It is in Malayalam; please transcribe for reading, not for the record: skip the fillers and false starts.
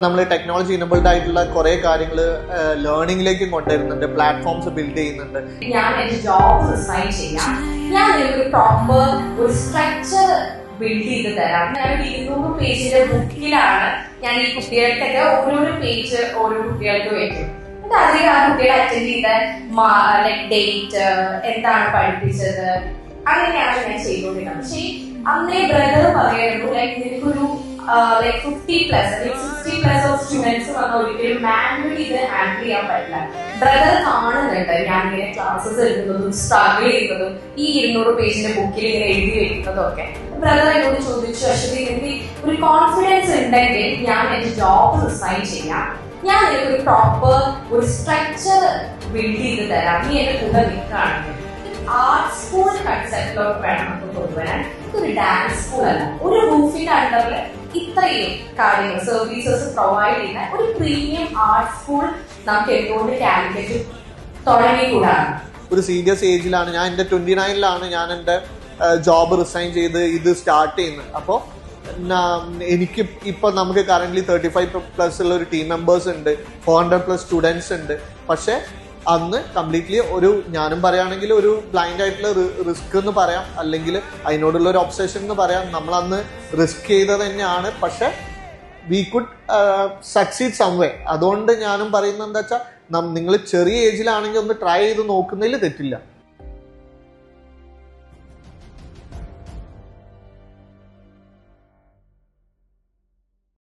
നമ്മൾ ടെക്നോളജി ഇനബിൾഡ് ആയിട്ടുള്ള കുറെ കാര്യങ്ങൾ ലേണിംഗിലേക്ക് കൊണ്ടുവരുന്നുണ്ട്, പ്ലാറ്റ്ഫോംസ് ബിൽഡ് ചെയ്യുന്നുണ്ട്. ഞാൻ എന്റെ ജോബ് റിസൈൻ ചെയ്യാം, ഞാൻ ഒരു പ്രോപ്പർ ഒരു സ്ട്രക്ചർ ബിൽഡ് ചെയ്ത് തരാം. ഞാൻ 200 പേജിന്റെ ബുക്കിലാണ് ഞാൻ ഈ കുട്ടികൾക്കൊക്കെ ഓരോരോ പേജ് ഓരോ കുട്ടികൾക്ക് വെക്കും. അതിൽ ആ കുട്ടികളെ അറ്റൻഡ് ചെയ്ത ലൈക് ഡേറ്റ് എന്താണ് പഠിപ്പിച്ചത് അങ്ങനെയാണ് ഞാൻ ചെയ്തുകൊണ്ടിരുന്നത്. പക്ഷേ അന്നേ ബ്രദർ പറയുന്നു ലൈക് നിനക്കൊരു like 50+ അല്ലെങ്കിൽ 60+ ഓഫ് സ്റ്റുഡൻസ് വന്ന ഒരിക്കലും മാനുവലി ഇത് ഹാൻഡിൽ ചെയ്യാൻ പറ്റില്ല. ബ്രദർ കാണുന്നുണ്ട് ഞാൻ ഇങ്ങനെ ക്ലാസ്സസ് എടുക്കുന്നതും സ്ട്രഗിൾ ചെയ്യുന്നതും ഈ 200 പേജിന്റെ ബുക്കിൽ ഇങ്ങനെ എഴുതി വെക്കുന്നതും ഒക്കെ. ബ്രദർ എന്നോട് ചോദിച്ചു, അശ്വതി എനിക്ക് ഒരു കോൺഫിഡൻസ് ഉണ്ടെങ്കിൽ ഞാൻ എന്റെ ജോബ് റിസൈൻ ചെയ്യാം, ഞാൻ ഒരു പ്രോപ്പർ ഒരു സ്ട്രക്ചർ ബിൽഡ് ചെയ്ത് തരാം, നീ എന്റെ കൂടെ നിൽക്കുകയാണെങ്കിൽ. ആർട്ട് സ്കൂൾ കൺസെപ്റ്റിലോട്ട് വേണം നമുക്ക് കൊണ്ടുവരാൻ. ഇതൊരു ഡാൻസ് സ്കൂൾ അല്ല, ഒരു റൂഫിന്റെ അണ്ടറിൽ ഇത്രയും കാര്യങ്ങൾ സർവീസസ് പ്രൊവൈഡ് ചെയ്യുന്ന ഒരു പ്രീമിയം ആർട്ട് സ്കൂൾ നമുക്ക് എന്തുകൊണ്ട് കാലിക്കറ്റ് തുടങ്ങിക്കൂടാണ്. ഒരു സീരിയസ് ഏജിലാണ് ഞാൻ, എൻ്റെ 29ലാണ് ഞാൻ എൻ്റെ ജോബ് റിസൈൻ ചെയ്ത് ഇത് സ്റ്റാർട്ട് ചെയ്യുന്നത്. അപ്പോൾ എനിക്ക് ഇപ്പൊ നമുക്ക് കറന്റ് 35+ ഉള്ള ഒരു ടീം മെമ്പേഴ്സ് ഉണ്ട്, 400+ സ്റ്റുഡൻസ് ഉണ്ട്. പക്ഷെ അന്ന് കംപ്ലീറ്റ്ലി ഒരു ഞാനും പറയുകയാണെങ്കിൽ ഒരു ബ്ലൈൻഡ് ആയിട്ടുള്ള റിസ്ക് എന്ന് പറയാം, അല്ലെങ്കിൽ അതിനോടുള്ള ഒരു ഒബ്സഷൻ എന്ന് പറയാം. നമ്മൾ അന്ന് റിസ്ക് ചെയ്തത് തന്നെയാണ്, പക്ഷെ വി കുഡ് സക്സീഡ് സംവേ. അതുകൊണ്ട് ഞാനും പറയുന്നത് എന്താ വെച്ചാൽ നിങ്ങൾ ചെറിയ ഏജിലാണെങ്കിൽ ഒന്ന് ട്രൈ ചെയ്ത് നോക്കുന്നതിൽ തെറ്റില്ല.